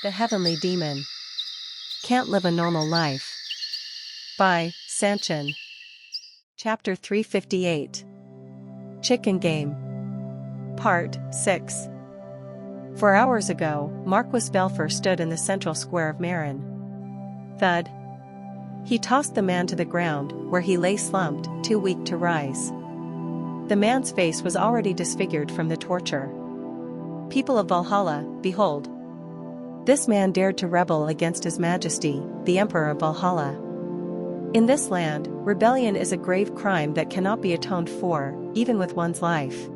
The Heavenly Demon. Can't Live a Normal Life. By Sanchin. Chapter 358. Chicken Game. Part 6. 4 hours ago, Marquis Belfer stood in the central square of Marin. Thud. He tossed the man to the ground, where he lay slumped, too weak to rise. The man's face was already disfigured from the torture. People of Valhalla, behold. This man dared to rebel against His Majesty, the Emperor of Valhalla. In this land, rebellion is a grave crime that cannot be atoned for, even with one's life.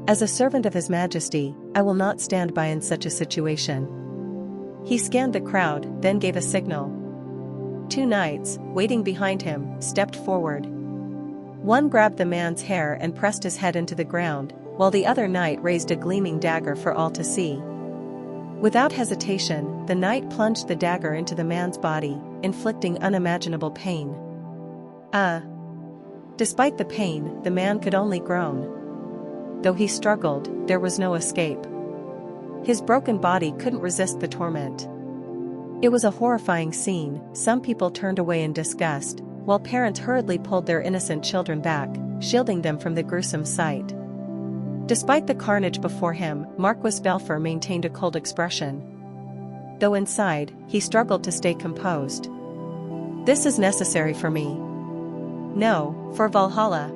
As a servant of His Majesty, I will not stand by in such a situation. He scanned the crowd, then gave a signal. 2 knights, waiting behind him, stepped forward. One grabbed the man's hair and pressed his head into the ground, while the other knight raised a gleaming dagger for all to see. Without hesitation, the knight plunged the dagger into the man's body, inflicting unimaginable pain. Despite the pain, the man could only groan. Though he struggled, there was no escape. His broken body couldn't resist the torment. It was a horrifying scene. Some people turned away in disgust, while parents hurriedly pulled their innocent children back, shielding them from the gruesome sight. Despite the carnage before him, Marquis Belfer maintained a cold expression. Though inside, he struggled to stay composed. This is necessary for me. No, for Valhalla.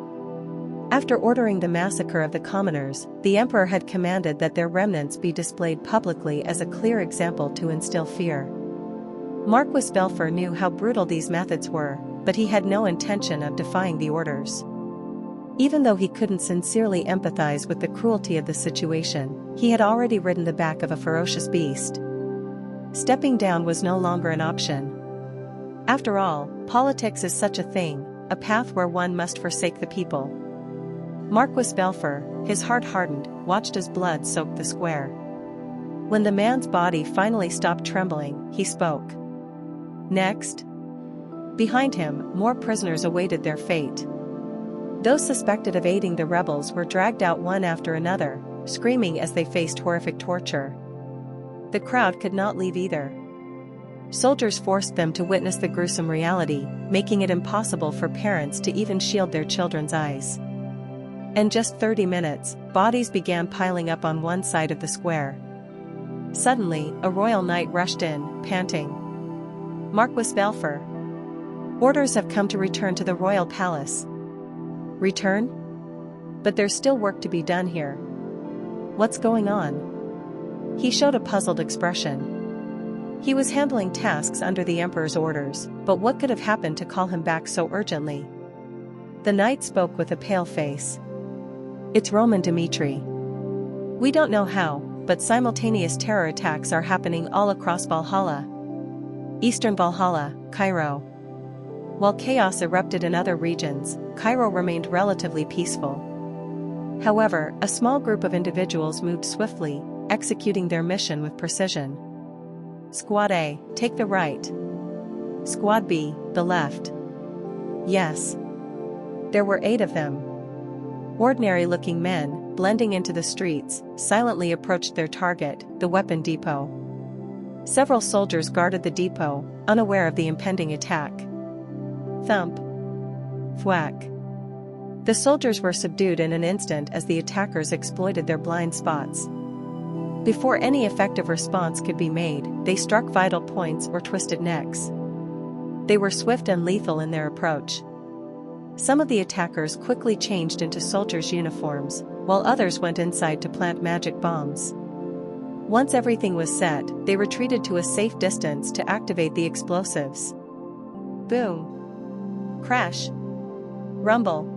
After ordering the massacre of the commoners, the Emperor had commanded that their remnants be displayed publicly as a clear example to instill fear. Marquis Belfer knew how brutal these methods were, but he had no intention of defying the orders. Even though he couldn't sincerely empathize with the cruelty of the situation, he had already ridden the back of a ferocious beast. Stepping down was no longer an option. After all, politics is such a thing, a path where one must forsake the people. Marquis Belfer, his heart hardened, watched as blood soaked the square. When the man's body finally stopped trembling, he spoke. Next. Behind him, more prisoners awaited their fate. Those suspected of aiding the rebels were dragged out one after another, screaming as they faced horrific torture. The crowd could not leave either. Soldiers forced them to witness the gruesome reality, making it impossible for parents to even shield their children's eyes. In just 30 minutes, bodies began piling up on one side of the square. Suddenly, a royal knight rushed in, panting. Marquis Belfer. Orders have come to return to the royal palace. Return? But there's still work to be done here. What's going on? He showed a puzzled expression. He was handling tasks under the Emperor's orders, but what could have happened to call him back so urgently? The knight spoke with a pale face. It's Roman Dmitri. We don't know how, but simultaneous terror attacks are happening all across Valhalla. Eastern Valhalla, Cairo. While chaos erupted in other regions, Cairo remained relatively peaceful. However, a small group of individuals moved swiftly, executing their mission with precision. Squad A, take the right. Squad B, the left. Yes. There were 8 of them. Ordinary-looking men, blending into the streets, silently approached their target, the weapon depot. Several soldiers guarded the depot, unaware of the impending attack. Thump. Thwack. The soldiers were subdued in an instant as the attackers exploited their blind spots. Before any effective response could be made, they struck vital points or twisted necks. They were swift and lethal in their approach. Some of the attackers quickly changed into soldiers' uniforms, while others went inside to plant magic bombs. Once everything was set, they retreated to a safe distance to activate the explosives. Boom. Crash. Rumble.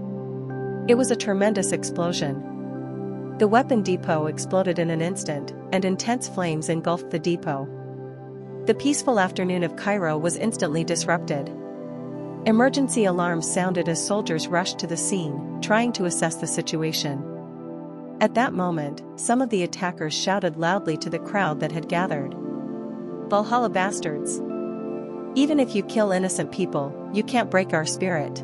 It was a tremendous explosion. The weapon depot exploded in an instant, and intense flames engulfed the depot. The peaceful afternoon of Cairo was instantly disrupted. Emergency alarms sounded as soldiers rushed to the scene, trying to assess the situation. At that moment, some of the attackers shouted loudly to the crowd that had gathered. Valhalla bastards! Even if you kill innocent people, you can't break our spirit.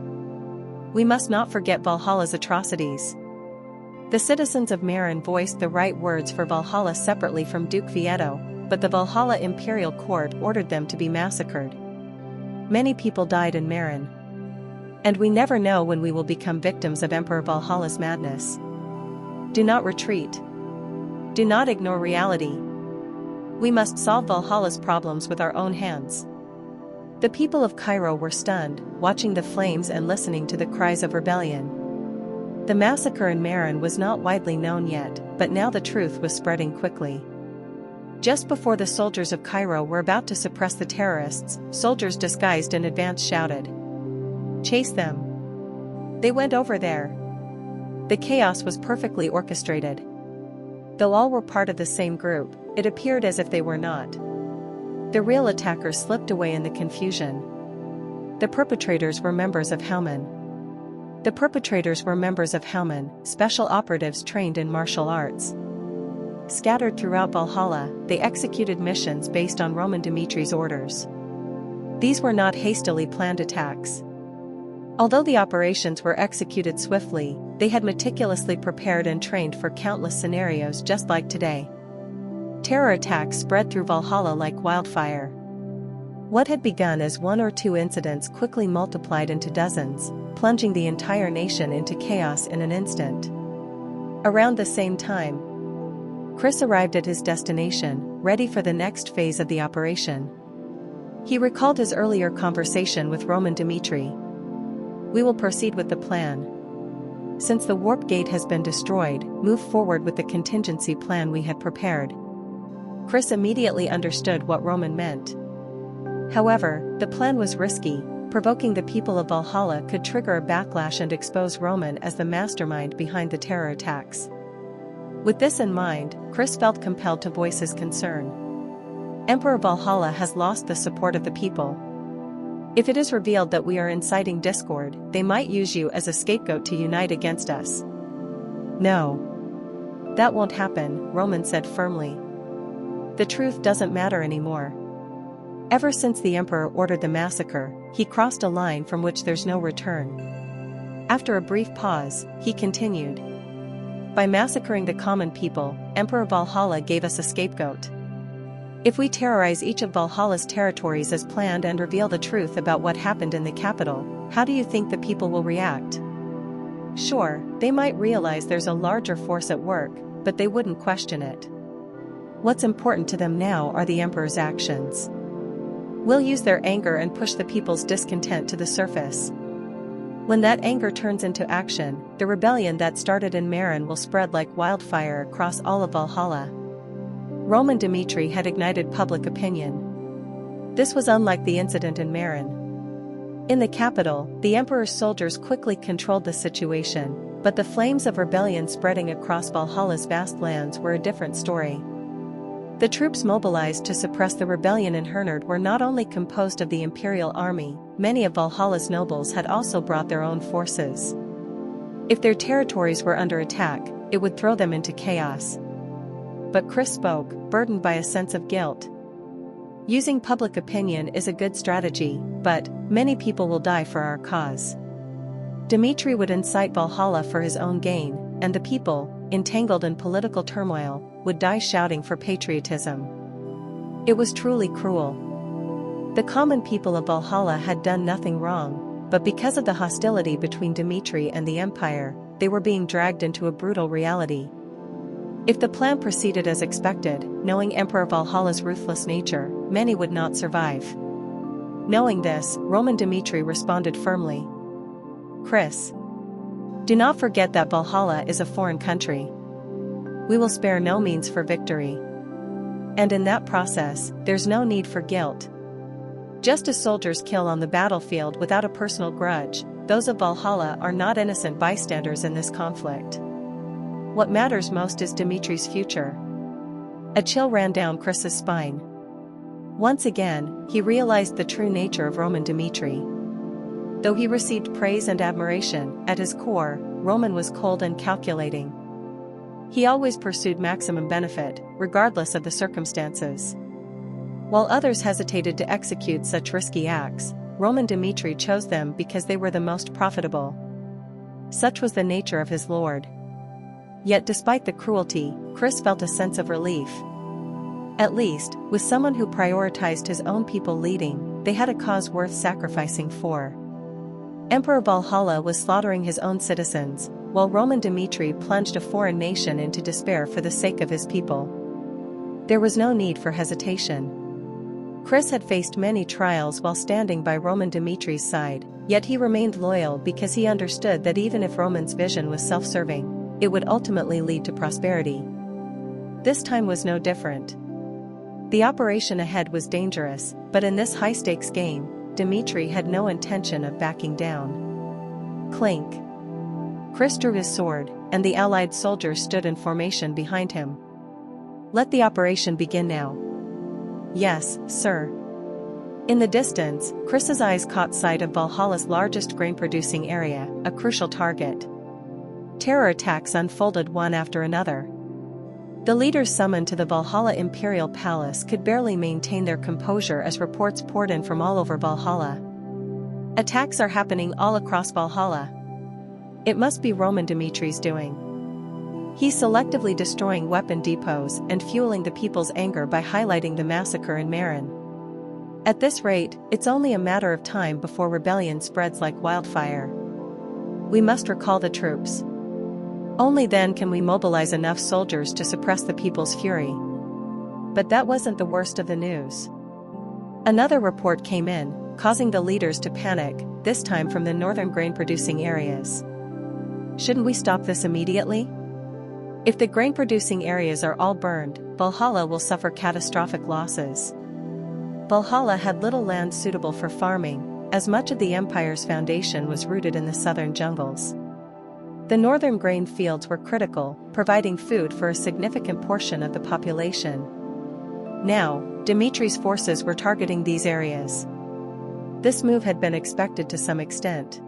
We must not forget Valhalla's atrocities. The citizens of Marin voiced the right words for Valhalla separately from Duke Vieto, but the Valhalla imperial court ordered them to be massacred. Many people died in Marin. And we never know when we will become victims of Emperor Valhalla's madness. Do not retreat. Do not ignore reality. We must solve Valhalla's problems with our own hands. The people of Cairo were stunned, watching the flames and listening to the cries of rebellion. The massacre in Marin was not widely known yet, but now the truth was spreading quickly. Just before the soldiers of Cairo were about to suppress the terrorists, soldiers disguised in advance shouted, "Chase them! They went over there!" The chaos was perfectly orchestrated. Though all were part of the same group, it appeared as if they were not. The real attackers slipped away in the confusion. The perpetrators were members of Hauman. Special operatives trained in martial arts. Scattered throughout Valhalla, they executed missions based on Roman Dimitri's orders. These were not hastily planned attacks. Although the operations were executed swiftly, they had meticulously prepared and trained for countless scenarios just like today. Terror attacks spread through Valhalla like wildfire. What had begun as one or two incidents quickly multiplied into dozens, plunging the entire nation into chaos in an instant. Around the same time, Chris arrived at his destination, ready for the next phase of the operation. He recalled his earlier conversation with Roman Dimitri. "We will proceed with the plan. Since the warp gate has been destroyed, move forward with the contingency plan we had prepared." Chris immediately understood what Roman meant. However, the plan was risky. Provoking the people of Valhalla could trigger a backlash and expose Roman as the mastermind behind the terror attacks. With this in mind, Chris felt compelled to voice his concern. Emperor Valhalla has lost the support of the people. If it is revealed that we are inciting discord, they might use you as a scapegoat to unite against us. "No. That won't happen," Roman said firmly. "The truth doesn't matter anymore. Ever since the emperor ordered the massacre, he crossed a line from which there's no return." After a brief pause, he continued. "By massacring the common people, Emperor Valhalla gave us a scapegoat. If we terrorize each of Valhalla's territories as planned and reveal the truth about what happened in the capital, how do you think the people will react? Sure, they might realize there's a larger force at work, but they wouldn't question it. What's important to them now are the emperor's actions. We'll use their anger and push the people's discontent to the surface. When that anger turns into action, the rebellion that started in Marin will spread like wildfire across all of Valhalla." Roman Dimitri had ignited public opinion. This was unlike the incident in Marin. In the capital, the emperor's soldiers quickly controlled the situation, but the flames of rebellion spreading across Valhalla's vast lands were a different story. The troops mobilized to suppress the rebellion in Hernard were not only composed of the imperial army, many of Valhalla's nobles had also brought their own forces. If their territories were under attack, it would throw them into chaos. But Chris spoke, burdened by a sense of guilt. "Using public opinion is a good strategy, but many people will die for our cause. Dimitri would incite Valhalla for his own gain, and the people, entangled in political turmoil, would die shouting for patriotism." It was truly cruel. The common people of Valhalla had done nothing wrong, but because of the hostility between Dimitri and the empire, they were being dragged into a brutal reality. If the plan proceeded as expected, knowing Emperor Valhalla's ruthless nature, many would not survive. Knowing this, Roman Dimitri responded firmly. "Chris, do not forget that Valhalla is a foreign country. We will spare no means for victory. And in that process, there's no need for guilt. Just as soldiers kill on the battlefield without a personal grudge, those of Valhalla are not innocent bystanders in this conflict. What matters most is Dimitri's future." A chill ran down Chris's spine. Once again, he realized the true nature of Roman Dimitri. Though he received praise and admiration, at his core, Roman was cold and calculating. He always pursued maximum benefit, regardless of the circumstances. While others hesitated to execute such risky acts, Roman Dimitri chose them because they were the most profitable. Such was the nature of his lord. Yet despite the cruelty, Chris felt a sense of relief. At least, with someone who prioritized his own people leading, they had a cause worth sacrificing for. Emperor Valhalla was slaughtering his own citizens, while Roman Dmitry plunged a foreign nation into despair for the sake of his people. There was no need for hesitation. Chris had faced many trials while standing by Roman Dmitry's side, yet he remained loyal because he understood that even if Roman's vision was self-serving, it would ultimately lead to prosperity. This time was no different. The operation ahead was dangerous, but in this high-stakes game, Dmitry had no intention of backing down. Clink. Chris drew his sword, and the allied soldiers stood in formation behind him. Let the operation begin now. Yes, sir. In the distance, Chris's eyes caught sight of Valhalla's largest grain-producing area, a crucial target. Terror attacks unfolded one after another. The leaders summoned to the Valhalla Imperial Palace could barely maintain their composure as reports poured in from all over Valhalla. Attacks are happening all across Valhalla. It must be Roman Dmitry's doing. He's selectively destroying weapon depots and fueling the people's anger by highlighting the massacre in Marin. At this rate, it's only a matter of time before rebellion spreads like wildfire. We must recall the troops. Only then can we mobilize enough soldiers to suppress the people's fury. But that wasn't the worst of the news. Another report came in, causing the leaders to panic, this time from the northern grain-producing areas. Shouldn't we stop this immediately? If the grain-producing areas are all burned, Valhalla will suffer catastrophic losses. Valhalla had little land suitable for farming, as much of the empire's foundation was rooted in the southern jungles. The northern grain fields were critical, providing food for a significant portion of the population. Now, Dmitry's forces were targeting these areas. This move had been expected to some extent.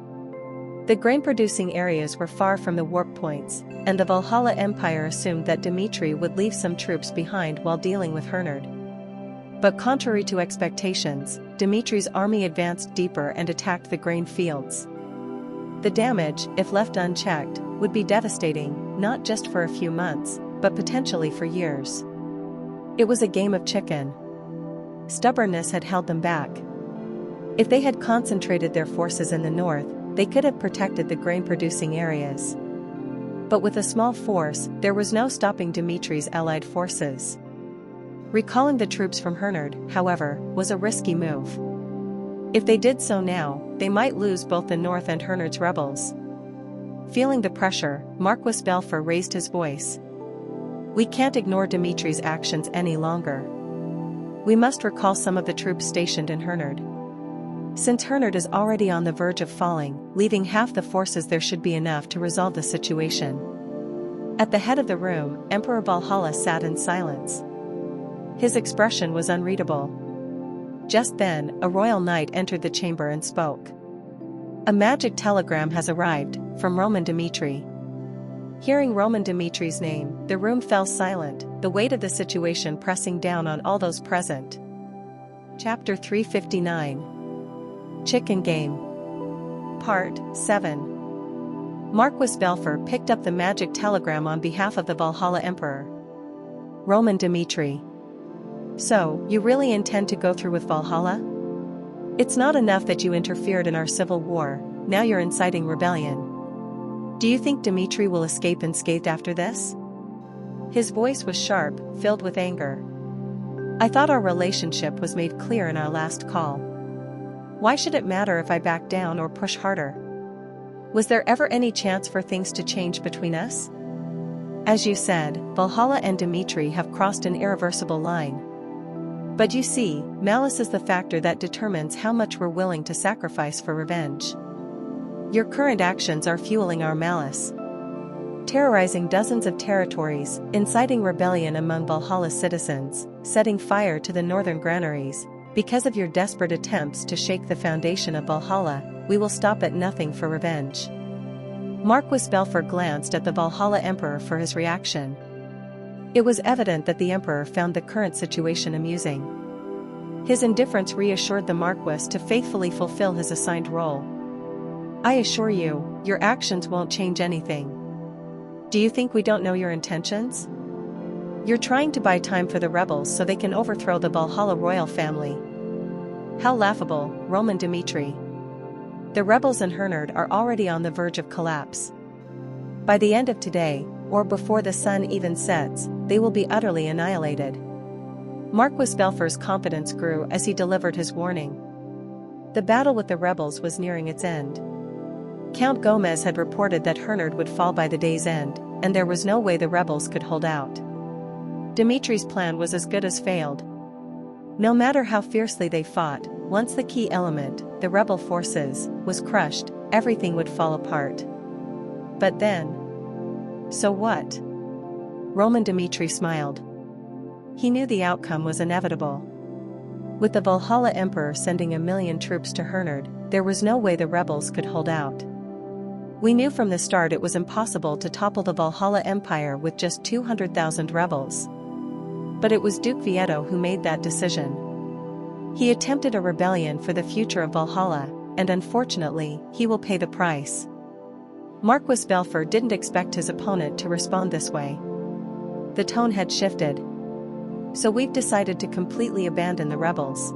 The grain-producing areas were far from the warp points, and the Valhalla Empire assumed that Dmitry would leave some troops behind while dealing with Hernard. But contrary to expectations, Dmitry's army advanced deeper and attacked the grain fields. The damage, if left unchecked, would be devastating, not just for a few months, but potentially for years. It was a game of chicken. Stubbornness had held them back. If they had concentrated their forces in the north, they could have protected the grain-producing areas. But with a small force, there was no stopping Dmitry's allied forces. Recalling the troops from Hernard, however, was a risky move. If they did so now, they might lose both the north and Hernard's rebels. Feeling the pressure, Marquis Belfer raised his voice. We can't ignore Dmitry's actions any longer. We must recall some of the troops stationed in Hernard. Since Hernard is already on the verge of falling, leaving half the forces there should be enough to resolve the situation. At the head of the room, Emperor Valhalla sat in silence. His expression was unreadable. Just then, a royal knight entered the chamber and spoke. A magic telegram has arrived, from Roman Dmitry. Hearing Roman Dmitry's name, the room fell silent, the weight of the situation pressing down on all those present. Chapter 359. Chicken Game. Part 7. Marquis Belfer picked up the magic telegram on behalf of the Valhalla Emperor. Roman Dmitry. So, you really intend to go through with Valhalla? It's not enough that you interfered in our civil war, now you're inciting rebellion. Do you think Dmitry will escape unscathed after this? His voice was sharp, filled with anger. I thought our relationship was made clear in our last call. Why should it matter if I back down or push harder? Was there ever any chance for things to change between us? As you said, Valhalla and Dmitry have crossed an irreversible line. But you see, malice is the factor that determines how much we're willing to sacrifice for revenge. Your current actions are fueling our malice. Terrorizing dozens of territories, inciting rebellion among Valhalla's citizens, setting fire to the northern granaries. Because of your desperate attempts to shake the foundation of Valhalla, we will stop at nothing for revenge. Marquis Belfer glanced at the Valhalla Emperor for his reaction. It was evident that the Emperor found the current situation amusing. His indifference reassured the Marquis to faithfully fulfill his assigned role. I assure you, your actions won't change anything. Do you think we don't know your intentions? You're trying to buy time for the rebels so they can overthrow the Valhalla royal family. How laughable, Roman Dmitri. The rebels in Hernard are already on the verge of collapse. By the end of today, or before the sun even sets, they will be utterly annihilated. Marquis Belfer's confidence grew as he delivered his warning. The battle with the rebels was nearing its end. Count Gomez had reported that Hernard would fall by the day's end, and there was no way the rebels could hold out. Dimitri's plan was as good as failed. No matter how fiercely they fought, once the key element, the rebel forces, was crushed, everything would fall apart. But then... so what? Roman Dmitri smiled. He knew the outcome was inevitable. With the Valhalla Emperor sending 1 million troops to Hernard, there was no way the rebels could hold out. We knew from the start it was impossible to topple the Valhalla Empire with just 200,000 rebels. But it was Duke Vieto who made that decision. He attempted a rebellion for the future of Valhalla, and unfortunately, he will pay the price. Marquis Belfer didn't expect his opponent to respond this way. The tone had shifted. So we've decided to completely abandon the rebels.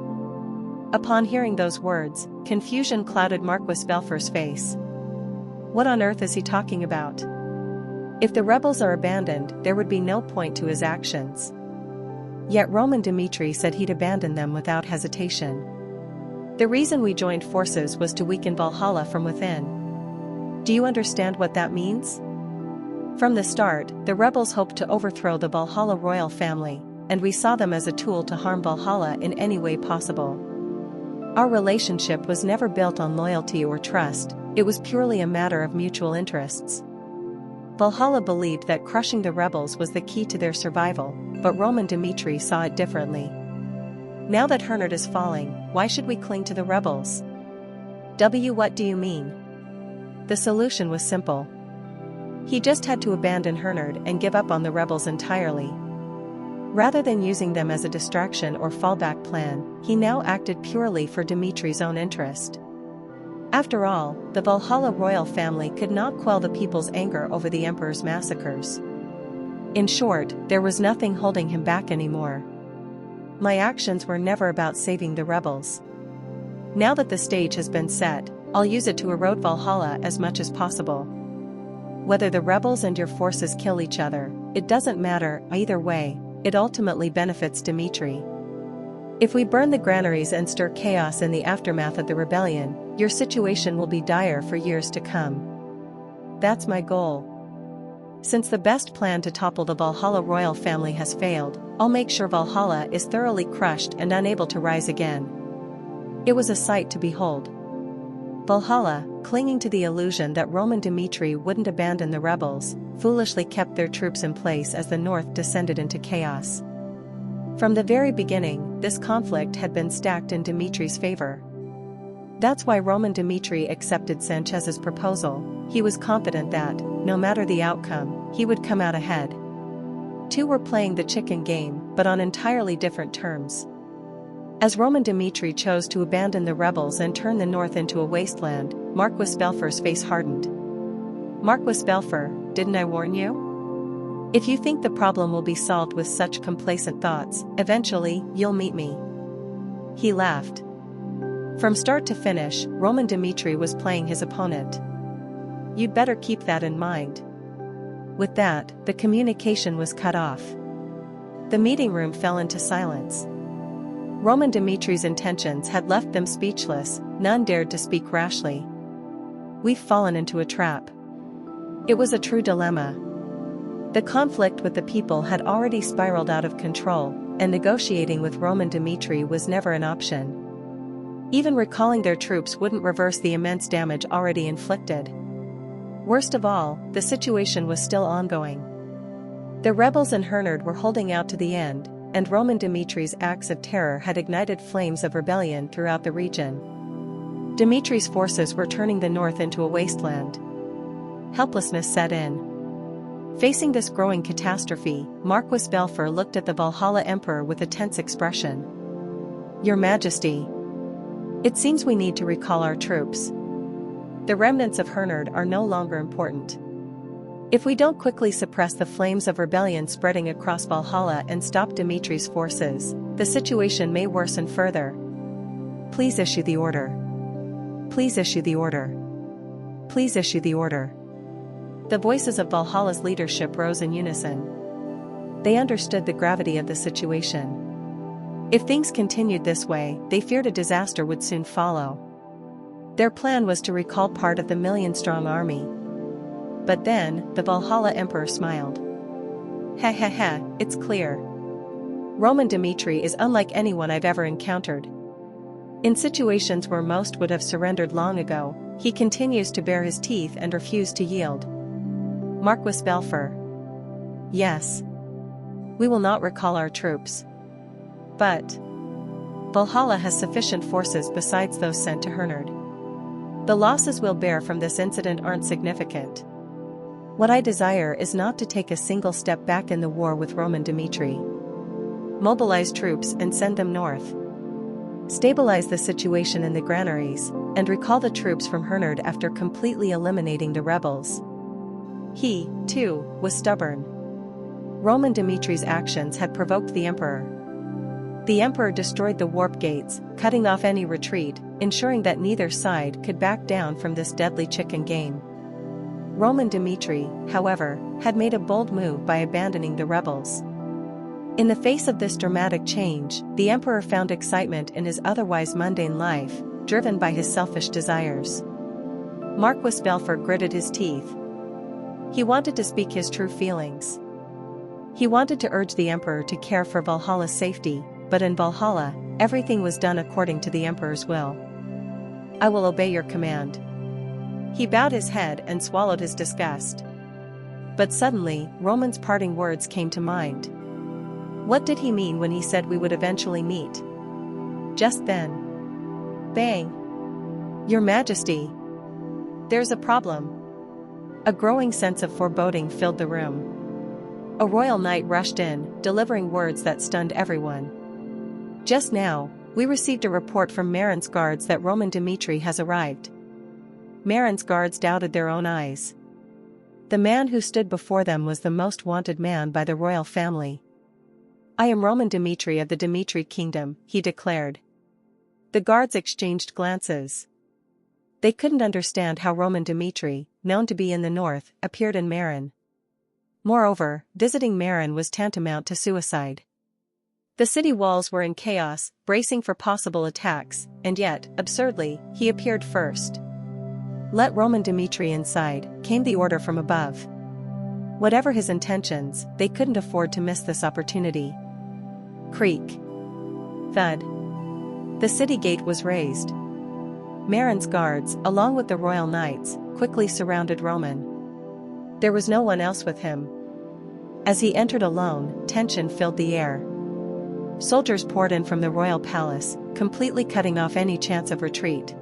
Upon hearing those words, confusion clouded Marquis Belfer's face. What on earth is he talking about? If the rebels are abandoned, there would be no point to his actions. Yet Roman Dmitri said he'd abandon them without hesitation. The reason we joined forces was to weaken Valhalla from within. Do you understand what that means? From the start, the rebels hoped to overthrow the Valhalla royal family, and we saw them as a tool to harm Valhalla in any way possible. Our relationship was never built on loyalty or trust, it was purely a matter of mutual interests. Valhalla believed that crushing the rebels was the key to their survival, but Roman Dmitri saw it differently. Now that Hernard is falling, why should we cling to the rebels? What do you mean? The solution was simple. He just had to abandon Hernard and give up on the rebels entirely. Rather than using them as a distraction or fallback plan, he now acted purely for Dimitri's own interest. After all, the Valhalla royal family could not quell the people's anger over the emperor's massacres. In short, there was nothing holding him back anymore. My actions were never about saving the rebels. Now that the stage has been set, I'll use it to erode Valhalla as much as possible. Whether the rebels and your forces kill each other, it doesn't matter, either way, it ultimately benefits Dmitri. If we burn the granaries and stir chaos in the aftermath of the rebellion, your situation will be dire for years to come. That's my goal. Since the best plan to topple the Valhalla royal family has failed, I'll make sure Valhalla is thoroughly crushed and unable to rise again. It was a sight to behold. Valhalla, clinging to the illusion that Roman Dmitri wouldn't abandon the rebels, foolishly kept their troops in place as the north descended into chaos. From the very beginning, this conflict had been stacked in Dimitri's favor. That's why Roman Dmitri accepted Sanchez's proposal. He was confident that, no matter the outcome, he would come out ahead. Two were playing the chicken game, but on entirely different terms. As Roman Dmitri chose to abandon the rebels and turn the north into a wasteland, Marquis Belfer's face hardened. Marquis Belfer, didn't I warn you? If you think the problem will be solved with such complacent thoughts, eventually, you'll meet me. He laughed. From start to finish, Roman Dmitri was playing his opponent. You'd better keep that in mind. With that, the communication was cut off. The meeting room fell into silence. Roman Dmitri's intentions had left them speechless, none dared to speak rashly. We've fallen into a trap. It was a true dilemma. The conflict with the people had already spiraled out of control, and negotiating with Roman Dmitri was never an option. Even recalling their troops wouldn't reverse the immense damage already inflicted. Worst of all, the situation was still ongoing. The rebels in Hernard were holding out to the end, and Roman Dmitri's acts of terror had ignited flames of rebellion throughout the region. Dmitri's forces were turning the north into a wasteland. Helplessness set in. Facing this growing catastrophe, Marquis Belfer looked at the Valhalla Emperor with a tense expression. Your Majesty. It seems we need to recall our troops. The remnants of Hernard are no longer important. If we don't quickly suppress the flames of rebellion spreading across Valhalla and stop Dimitri's forces, the situation may worsen further. Please issue the order. Please issue the order. Please issue the order. The voices of Valhalla's leadership rose in unison. They understood the gravity of the situation. If things continued this way, they feared a disaster would soon follow. Their plan was to recall part of the million-strong army. But then, the Valhalla Emperor smiled. Ha ha ha, it's clear. Roman Dimitri is unlike anyone I've ever encountered. In situations where most would have surrendered long ago, he continues to bare his teeth and refuse to yield. Marquis Belfer. Yes. We will not recall our troops. But Valhalla has sufficient forces besides those sent to Hernard. The losses we'll bear from this incident aren't significant. What I desire is not to take a single step back in the war with Roman Dimitri. Mobilize troops and send them north. Stabilize the situation in the granaries, and recall the troops from Hernard after completely eliminating the rebels. He, too, was stubborn. Roman Dimitri's actions had provoked the emperor. The emperor destroyed the warp gates, cutting off any retreat, ensuring that neither side could back down from this deadly chicken game. Roman Dimitri, however, had made a bold move by abandoning the rebels. In the face of this dramatic change, the emperor found excitement in his otherwise mundane life, driven by his selfish desires. Marquis Belfer gritted his teeth. He wanted to speak his true feelings. He wanted to urge the emperor to care for Valhalla's safety, but in Valhalla, everything was done according to the emperor's will. I will obey your command. He bowed his head and swallowed his disgust. But suddenly, Roman's parting words came to mind. What did he mean when he said we would eventually meet? Just then. Bang! Your Majesty! There's a problem. A growing sense of foreboding filled the room. A royal knight rushed in, delivering words that stunned everyone. Just now, we received a report from Marin's guards that Roman Dimitri has arrived. Marin's guards doubted their own eyes. The man who stood before them was the most wanted man by the royal family. I am Roman Dimitri of the Dimitri kingdom, he declared. The guards exchanged glances. They couldn't understand how Roman Dimitri, known to be in the north, appeared in Marin. Moreover, visiting Marin was tantamount to suicide. The city walls were in chaos, bracing for possible attacks, and yet, absurdly, he appeared first. Let Roman Dimitri inside, came the order from above. Whatever his intentions, they couldn't afford to miss this opportunity. Creak. Thud. The city gate was raised. Marin's guards, along with the royal knights, quickly surrounded Roman. There was no one else with him. As he entered alone, tension filled the air. Soldiers poured in from the royal palace, completely cutting off any chance of retreat.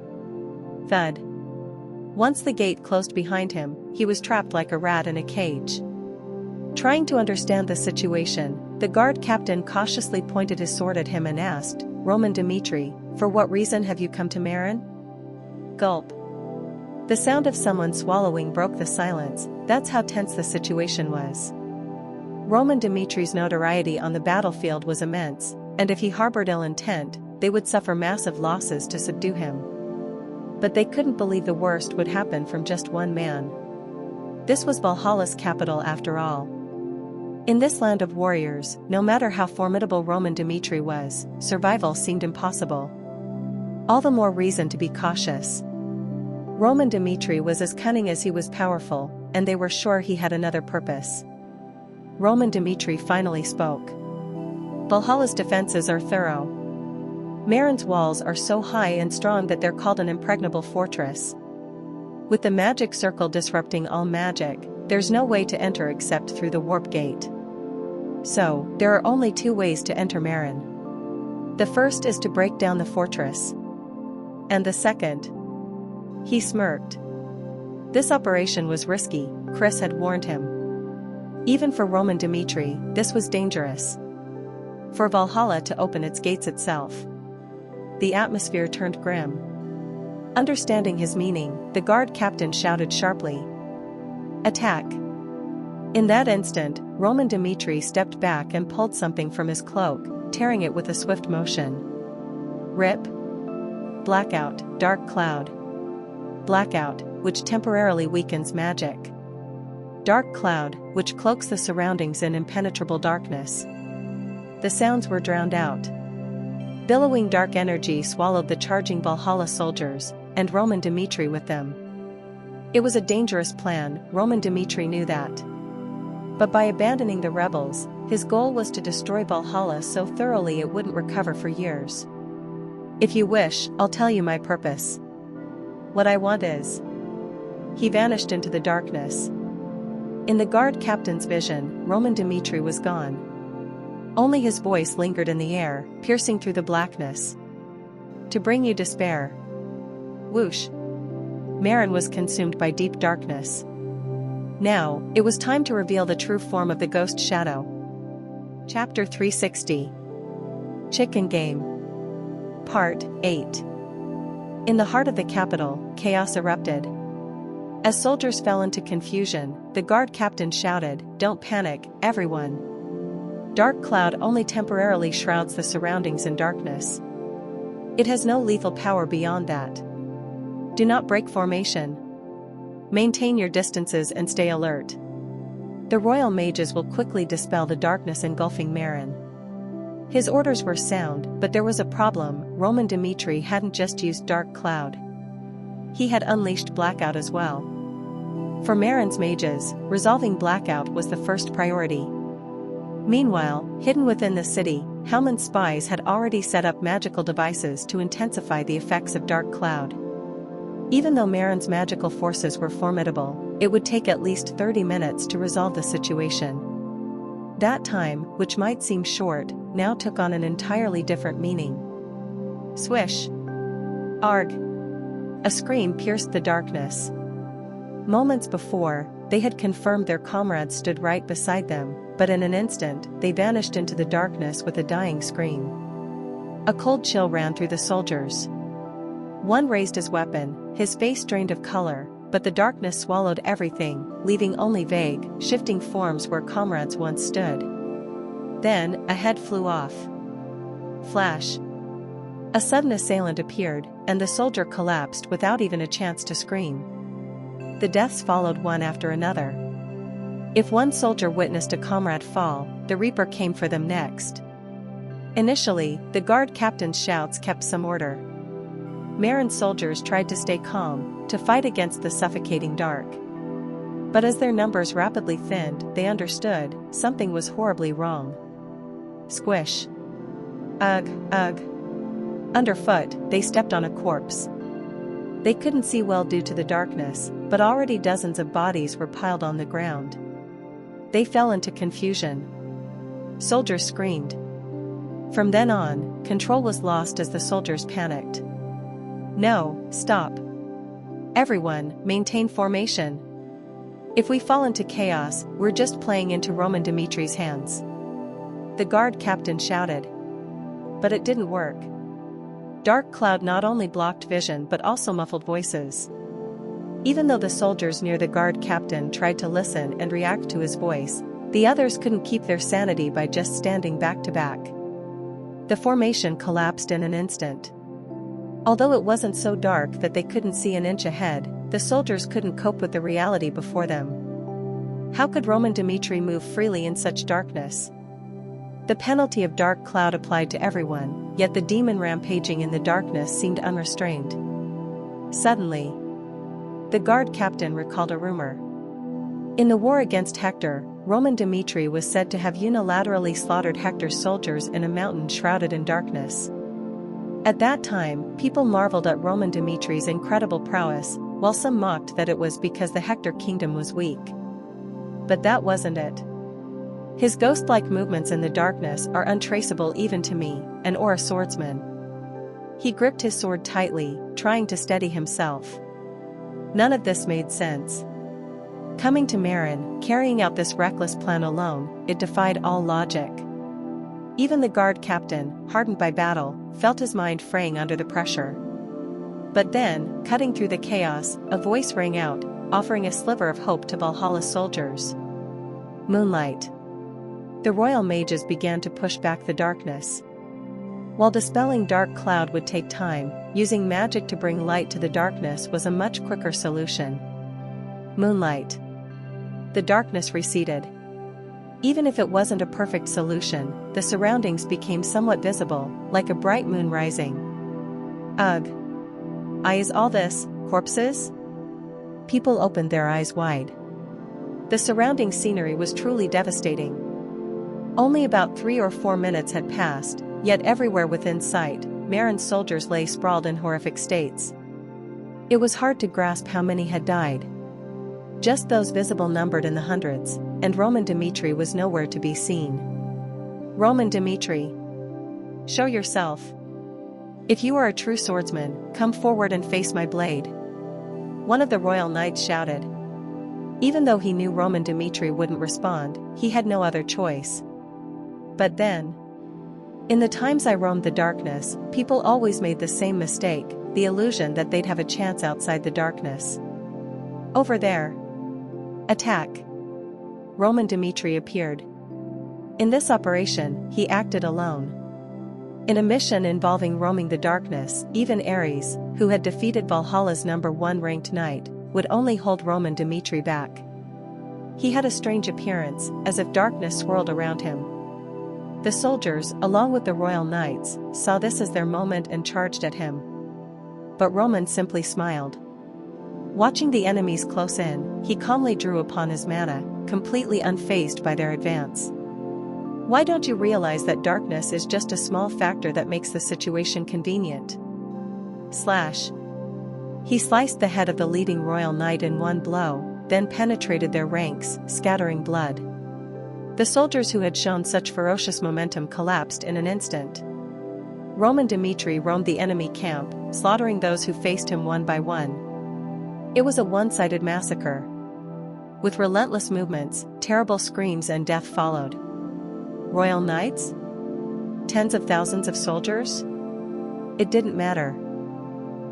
Thud. Once the gate closed behind him, he was trapped like a rat in a cage. Trying to understand the situation, the guard captain cautiously pointed his sword at him and asked, Roman Dimitri, for what reason have you come to Marin? Gulp. The sound of someone swallowing broke the silence. That's how tense the situation was. Roman Dimitri's notoriety on the battlefield was immense, and if he harbored ill intent, they would suffer massive losses to subdue him. But they couldn't believe the worst would happen from just one man. This was Valhalla's capital after all. In this land of warriors, no matter how formidable Roman Dimitri was, survival seemed impossible. All the more reason to be cautious. Roman Dimitri was as cunning as he was powerful, and they were sure he had another purpose. Roman Dimitri finally spoke. Valhalla's defenses are thorough. Marin's walls are so high and strong that they're called an impregnable fortress. With the magic circle disrupting all magic, there's no way to enter except through the warp gate. So, there are only two ways to enter Marin. The first is to break down the fortress. And the second. He smirked. This operation was risky, Chris had warned him. Even for Roman Dimitri, this was dangerous. For Valhalla to open its gates itself. The atmosphere turned grim. Understanding his meaning, the guard captain shouted sharply. Attack! In that instant, Roman Dmitri stepped back and pulled something from his cloak, tearing it with a swift motion. Rip. Blackout, dark cloud. Blackout, which temporarily weakens magic. Dark cloud, which cloaks the surroundings in impenetrable darkness. The sounds were drowned out. Billowing dark energy swallowed the charging Valhalla soldiers, and Roman Dmitri with them. It was a dangerous plan, Roman Dmitri knew that. But by abandoning the rebels, his goal was to destroy Valhalla so thoroughly it wouldn't recover for years. If you wish, I'll tell you my purpose. What I want is... He vanished into the darkness. In the guard captain's vision, Roman Dmitri was gone. Only his voice lingered in the air, piercing through the blackness. To bring you despair. Whoosh. Marin was consumed by deep darkness. Now, it was time to reveal the true form of the ghost shadow. Chapter 360. Chicken Game. Part 8. In the heart of the capital, chaos erupted. As soldiers fell into confusion, the guard captain shouted, "Don't panic, everyone. Dark cloud only temporarily shrouds the surroundings in darkness. It has no lethal power beyond that. Do not break formation. Maintain your distances and stay alert. The royal mages will quickly dispel the darkness engulfing Marin." His orders were sound, but there was a problem. Roman Dmitri hadn't just used dark cloud. He had unleashed blackout as well. For Marin's mages, resolving blackout was the first priority. Meanwhile, hidden within the city, Hellman's spies had already set up magical devices to intensify the effects of dark cloud. Even though Marin's magical forces were formidable, it would take at least 30 minutes to resolve the situation. That time, which might seem short, now took on an entirely different meaning. Swish. Arg. A scream pierced the darkness. Moments before, they had confirmed their comrades stood right beside them, but in an instant, they vanished into the darkness with a dying scream. A cold chill ran through the soldiers. One raised his weapon, his face drained of color, but the darkness swallowed everything, leaving only vague, shifting forms where comrades once stood. Then, a head flew off. Flash. A sudden assailant appeared, and the soldier collapsed without even a chance to scream. The deaths followed one after another. If one soldier witnessed a comrade fall, the Reaper came for them next. Initially, the guard captain's shouts kept some order. Marin's soldiers tried to stay calm, to fight against the suffocating dark. But as their numbers rapidly thinned, they understood, something was horribly wrong. Squish. Ugh, ugh. Underfoot, they stepped on a corpse. They couldn't see well due to the darkness, but already dozens of bodies were piled on the ground. They fell into confusion. Soldiers screamed. From then on, control was lost as the soldiers panicked. No, stop. Everyone, maintain formation. If we fall into chaos, we're just playing into Roman Dmitri's hands. The guard captain shouted. But it didn't work. Dark cloud not only blocked vision but also muffled voices. Even though the soldiers near the guard captain tried to listen and react to his voice, the others couldn't keep their sanity by just standing back to back. The formation collapsed in an instant. Although it wasn't so dark that they couldn't see an inch ahead, the soldiers couldn't cope with the reality before them. How could Roman Dmitri move freely in such darkness? The penalty of dark cloud applied to everyone, yet the demon rampaging in the darkness seemed unrestrained. Suddenly, the guard captain recalled a rumor. In the war against Hector, Roman Dmitri was said to have unilaterally slaughtered Hector's soldiers in a mountain shrouded in darkness. At that time, people marveled at Roman Dmitri's incredible prowess, while some mocked that it was because the Hector kingdom was weak. But that wasn't it. His ghost-like movements in the darkness are untraceable even to me, an Aura swordsman. He gripped his sword tightly, trying to steady himself. None of this made sense. Coming to Marin, carrying out this reckless plan alone, it defied all logic. Even the guard captain, hardened by battle, felt his mind fraying under the pressure. But then, cutting through the chaos, a voice rang out, offering a sliver of hope to Valhalla's soldiers. Moonlight. The royal mages began to push back the darkness. While dispelling dark cloud would take time, using magic to bring light to the darkness was a much quicker solution. Moonlight. The darkness receded. Even if it wasn't a perfect solution, the surroundings became somewhat visible, like a bright moon rising. Ugh. Is all this, corpses? People opened their eyes wide. The surrounding scenery was truly devastating. Only about 3 or 4 minutes had passed, yet everywhere within sight, Marin's soldiers lay sprawled in horrific states. It was hard to grasp how many had died. Just those visible numbered in the hundreds, and Roman Dmitri was nowhere to be seen. Roman Dmitri. Show yourself. If you are a true swordsman, come forward and face my blade. One of the royal knights shouted. Even though he knew Roman Dmitri wouldn't respond, he had no other choice. But then, in the times I roamed the darkness, people always made the same mistake, the illusion that they'd have a chance outside the darkness. Over there. Attack. Roman Dmitri appeared. In this operation, he acted alone. In a mission involving roaming the darkness, even Ares, who had defeated Valhalla's #1 ranked knight, would only hold Roman Dmitri back. He had a strange appearance, as if darkness swirled around him. The soldiers, along with the royal knights, saw this as their moment and charged at him. But Roman simply smiled. Watching the enemies close in, he calmly drew upon his mana, completely unfazed by their advance. Why don't you realize that darkness is just a small factor that makes the situation convenient? Slash. He sliced the head of the leading royal knight in one blow, then penetrated their ranks, scattering blood. The soldiers who had shown such ferocious momentum collapsed in an instant. Roman Dmitri roamed the enemy camp, slaughtering those who faced him one by one. It was a one-sided massacre. With relentless movements, terrible screams and death followed. Royal knights? Tens of thousands of soldiers? It didn't matter.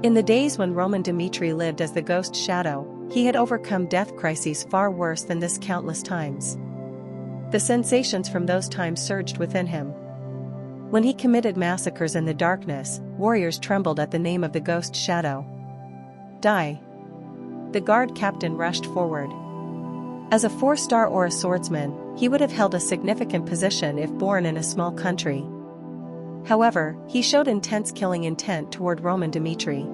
In the days when Roman Dmitri lived as the ghost shadow, he had overcome death crises far worse than this countless times. The sensations from those times surged within him. When he committed massacres in the darkness, warriors trembled at the name of the ghost shadow. Die. The guard captain rushed forward. As a 4-star or a swordsman, he would have held a significant position if born in a small country. However, he showed intense killing intent toward Roman Dmitri.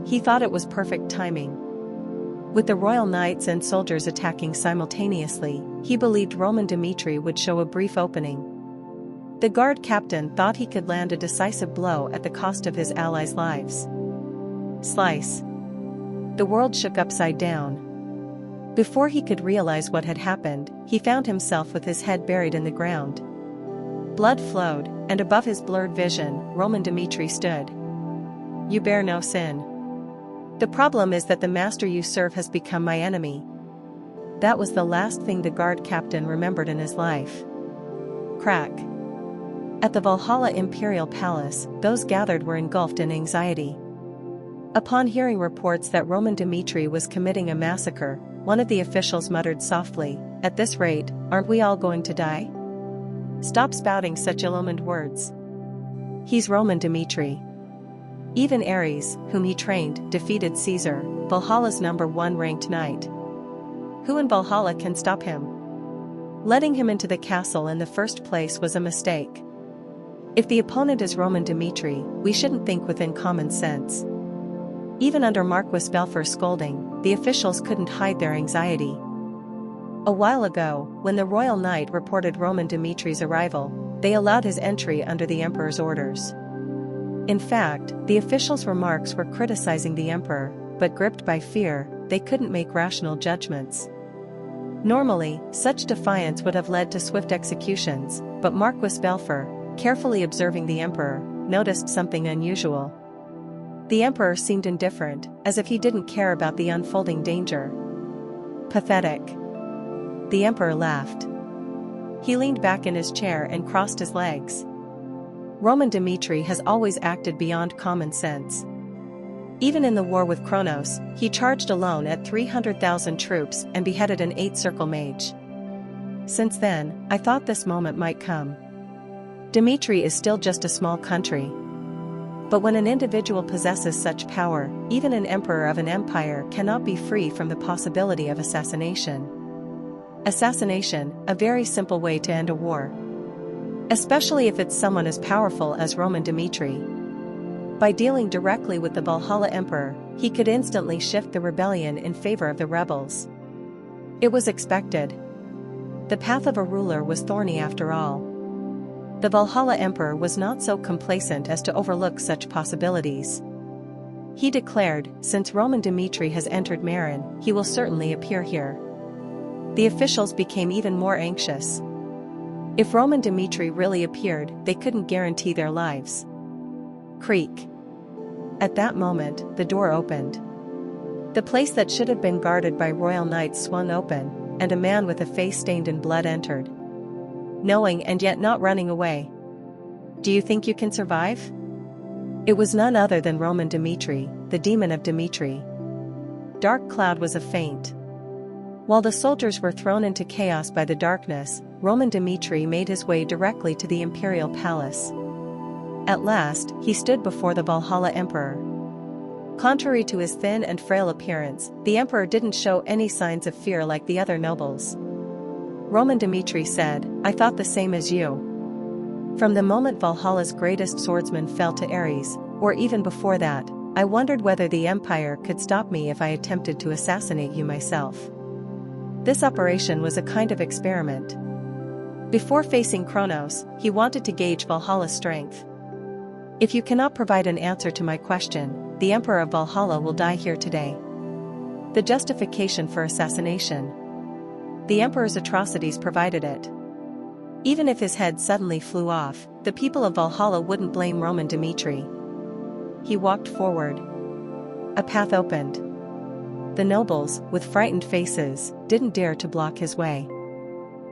He thought it was perfect timing. With the royal knights and soldiers attacking simultaneously, he believed Roman Dmitri would show a brief opening. The guard captain thought he could land a decisive blow at the cost of his allies' lives. Slice. The world shook upside down. Before he could realize what had happened, he found himself with his head buried in the ground. Blood flowed, and above his blurred vision, Roman Dmitri stood. You bear no sin. The problem is that the master you serve has become my enemy. That was the last thing the guard captain remembered in his life. Crack. At the Valhalla Imperial Palace, those gathered were engulfed in anxiety. Upon hearing reports that Roman Dmitri was committing a massacre, one of the officials muttered softly, "At this rate, aren't we all going to die? Stop spouting such ill-omened words. He's Roman Dmitri." Even Ares, whom he trained, defeated Caesar, Valhalla's #1 ranked knight. Who in Valhalla can stop him? Letting him into the castle in the first place was a mistake. If the opponent is Roman Dmitri, we shouldn't think within common sense. Even under Marquis Belfer's scolding, the officials couldn't hide their anxiety. A while ago, when the royal knight reported Roman Dmitri's arrival, they allowed his entry under the emperor's orders. In fact, the officials' remarks were criticizing the emperor, but gripped by fear, they couldn't make rational judgments. Normally, such defiance would have led to swift executions, but Marquis Belfer, carefully observing the emperor, noticed something unusual. The emperor seemed indifferent, as if he didn't care about the unfolding danger. Pathetic. The emperor laughed. He leaned back in his chair and crossed his legs. Roman Dmitri has always acted beyond common sense. Even in the war with Kronos, he charged alone at 300,000 troops and beheaded an 8-circle mage. Since then, I thought this moment might come. Dmitri is still just a small country. But when an individual possesses such power, even an emperor of an empire cannot be free from the possibility of assassination. Assassination, a very simple way to end a war. Especially if it's someone as powerful as Roman Dmitri. By dealing directly with the Valhalla Emperor, he could instantly shift the rebellion in favor of the rebels. It was expected. The path of a ruler was thorny after all. The Valhalla Emperor was not so complacent as to overlook such possibilities. He declared, since Roman Dmitri has entered Marin, he will certainly appear here. The officials became even more anxious. If Roman Dmitri really appeared, they couldn't guarantee their lives. Creak. At that moment, the door opened. The place that should have been guarded by royal knights swung open, and a man with a face stained in blood entered. Knowing and yet not running away. Do you think you can survive? It was none other than Roman Dmitri, the demon of Dmitri. Dark cloud was a feint. While the soldiers were thrown into chaos by the darkness, Roman Dmitri made his way directly to the imperial palace. At last, he stood before the Valhalla Emperor. Contrary to his thin and frail appearance, the emperor didn't show any signs of fear like the other nobles. Roman Dmitri said, "I thought the same as you. From the moment Valhalla's greatest swordsman fell to Ares, or even before that, I wondered whether the empire could stop me if I attempted to assassinate you myself." This operation was a kind of experiment. Before facing Kronos, he wanted to gauge Valhalla's strength. If you cannot provide an answer to my question, the Emperor of Valhalla will die here today. The justification for assassination. The Emperor's atrocities provided it. Even if his head suddenly flew off, the people of Valhalla wouldn't blame Roman Dmitri. He walked forward. A path opened. The nobles, with frightened faces, didn't dare to block his way.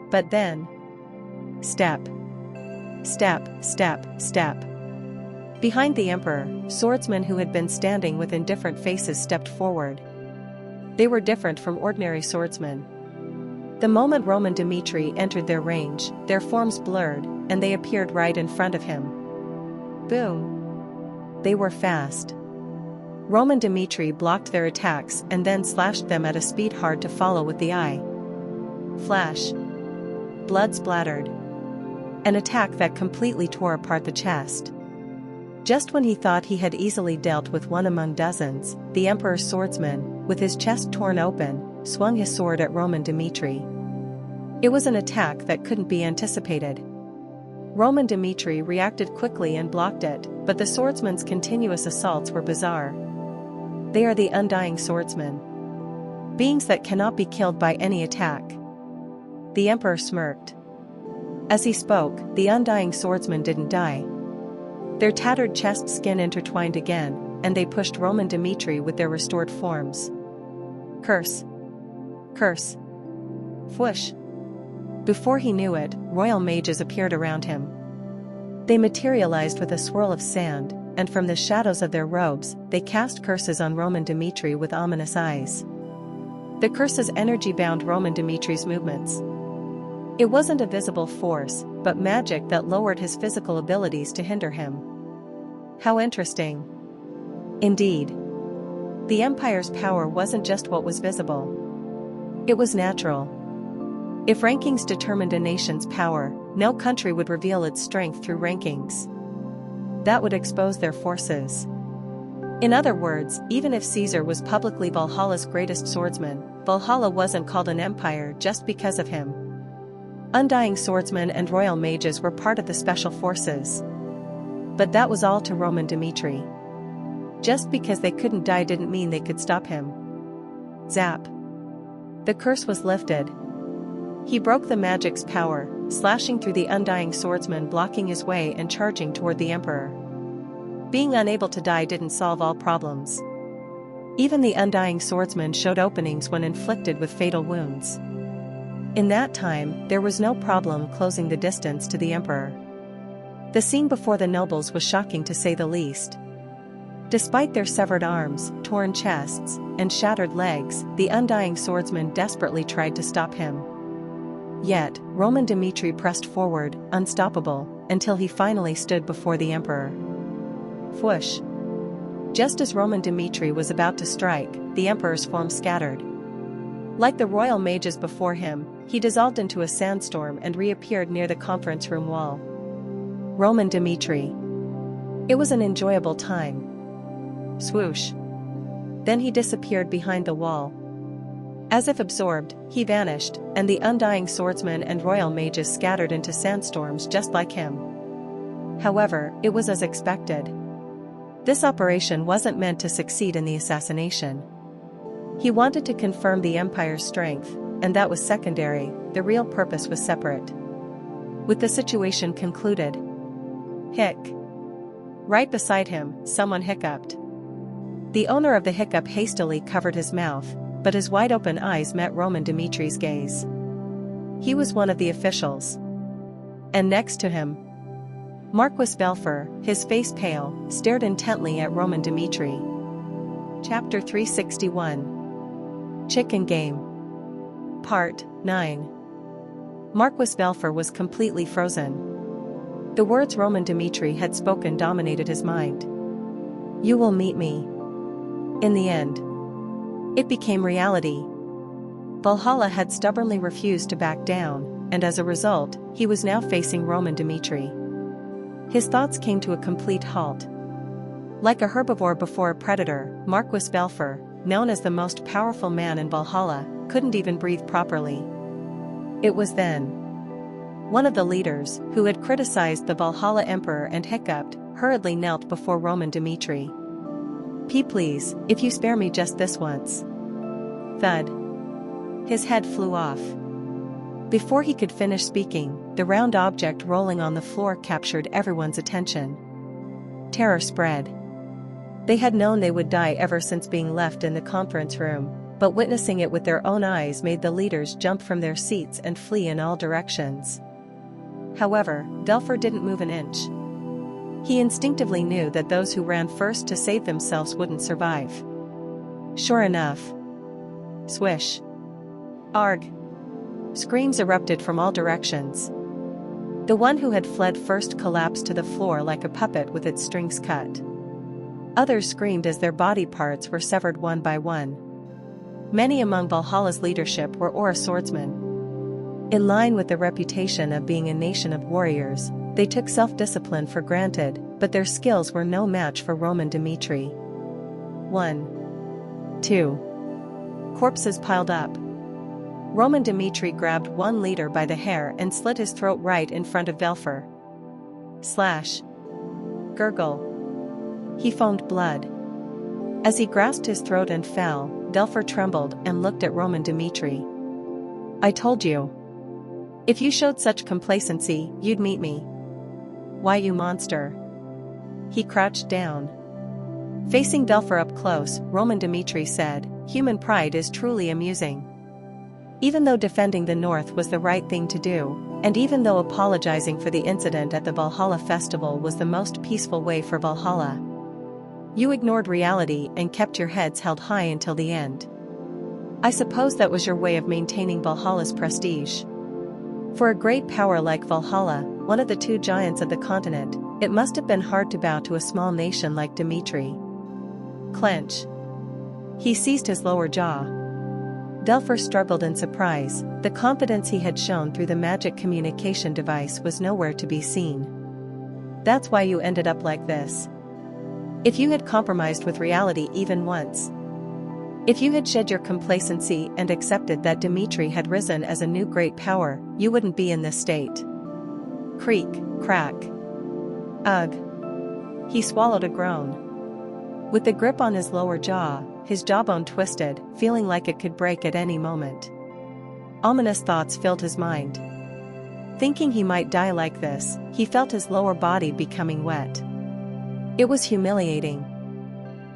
But then... Step. Step, step, step. Behind the emperor, swordsmen who had been standing with indifferent faces stepped forward. They were different from ordinary swordsmen. The moment Roman Dmitri entered their range, their forms blurred, and they appeared right in front of him. Boom. They were fast. Roman Dmitri blocked their attacks and then slashed them at a speed hard to follow with the eye. Flash. Blood splattered. An attack that completely tore apart the chest. Just when he thought he had easily dealt with one among dozens, the emperor's swordsman, with his chest torn open, swung his sword at Roman Dmitri. It was an attack that couldn't be anticipated. Roman Dmitri reacted quickly and blocked it, but the swordsman's continuous assaults were bizarre. They are the undying swordsmen. Beings that cannot be killed by any attack. The emperor smirked. As he spoke, the undying swordsmen didn't die. Their tattered chest skin intertwined again, and they pushed Roman Dmitri with their restored forms. Curse. Curse. Whoosh. Before he knew it, royal mages appeared around him. They materialized with a swirl of sand, and from the shadows of their robes, they cast curses on Roman Dmitri with ominous eyes. The curses energy-bound Roman Dmitri's movements. It wasn't a visible force, but magic that lowered his physical abilities to hinder him. How interesting. Indeed. The empire's power wasn't just what was visible. It was natural. If rankings determined a nation's power, no country would reveal its strength through rankings. That would expose their forces. In other words, even if Caesar was publicly Valhalla's greatest swordsman, Valhalla wasn't called an empire just because of him. Undying swordsmen and royal mages were part of the special forces. But that was all to Roman Dmitri. Just because they couldn't die didn't mean they could stop him. Zap. The curse was lifted. He broke the magic's power, slashing through the undying swordsman, blocking his way and charging toward the emperor. Being unable to die didn't solve all problems. Even the undying swordsman showed openings when inflicted with fatal wounds. In that time, there was no problem closing the distance to the emperor. The scene before the nobles was shocking to say the least. Despite their severed arms, torn chests, and shattered legs, the undying swordsman desperately tried to stop him. Yet, Roman Dmitri pressed forward, unstoppable, until he finally stood before the emperor. Whoosh! Just as Roman Dmitri was about to strike, the emperor's form scattered. Like the royal mages before him, he dissolved into a sandstorm and reappeared near the conference room wall. Roman Dmitri. It was an enjoyable time. Swoosh! Then he disappeared behind the wall. As if absorbed, he vanished, and the undying swordsmen and royal mages scattered into sandstorms just like him. However, it was as expected. This operation wasn't meant to succeed in the assassination. He wanted to confirm the empire's strength, and that was secondary. The real purpose was separate. With the situation concluded. Hic. Right beside him, someone hiccuped. The owner of the hiccup hastily covered his mouth, but his wide-open eyes met Roman Dmitri's gaze. He was one of the officials. And next to him, Marquis Belfer, his face pale, stared intently at Roman Dmitri. Chapter 361. Chicken Game. Part 9. Marquis Belfer was completely frozen. The words Roman Dmitri had spoken dominated his mind. You will meet me. In the end, it became reality. Valhalla had stubbornly refused to back down, and as a result, he was now facing Roman Dmitri. His thoughts came to a complete halt. Like a herbivore before a predator, Marquis Belfer, known as the most powerful man in Valhalla, couldn't even breathe properly. It was then. One of the leaders, who had criticized the Valhalla emperor and hiccuped, hurriedly knelt before Roman Dmitri. Please, if you spare me just this once. Thud. His head flew off. Before he could finish speaking, the round object rolling on the floor captured everyone's attention. Terror spread. They had known they would die ever since being left in the conference room, but witnessing it with their own eyes made the leaders jump from their seats and flee in all directions. However, Belfer didn't move an inch. He instinctively knew that those who ran first to save themselves wouldn't survive. Sure enough. Swish. Arg. Screams erupted from all directions. The one who had fled first collapsed to the floor like a puppet with its strings cut. Others screamed as their body parts were severed one by one. Many among Valhalla's leadership were Aura swordsmen. In line with the reputation of being a nation of warriors, they took self-discipline for granted, but their skills were no match for Roman Dmitri. 1. 2. Corpses piled up. Roman Dmitri grabbed one leader by the hair and slit his throat right in front of Belfer. Slash. Gurgle. He foamed blood. As he grasped his throat and fell, Belfer trembled and looked at Roman Dmitri. I told you. If you showed such complacency, you'd meet me. Why, you monster? He crouched down. Facing Belfer up close, Roman Dmitri said, human pride is truly amusing. Even though defending the North was the right thing to do, and even though apologizing for the incident at the Valhalla festival was the most peaceful way for Valhalla, you ignored reality and kept your heads held high until the end. I suppose that was your way of maintaining Valhalla's prestige. For a great power like Valhalla, one of the two giants of the continent, it must have been hard to bow to a small nation like Dmitri. Clench. He seized his lower jaw. Belfer struggled in surprise. The confidence he had shown through the magic communication device was nowhere to be seen. That's why you ended up like this. If you had compromised with reality even once, if you had shed your complacency and accepted that Dmitri had risen as a new great power, you wouldn't be in this state. Creak, crack. Ugh. He swallowed a groan. With the grip on his lower jaw, his jawbone twisted, feeling like it could break at any moment. Ominous thoughts filled his mind. Thinking he might die like this, he felt his lower body becoming wet. It was humiliating.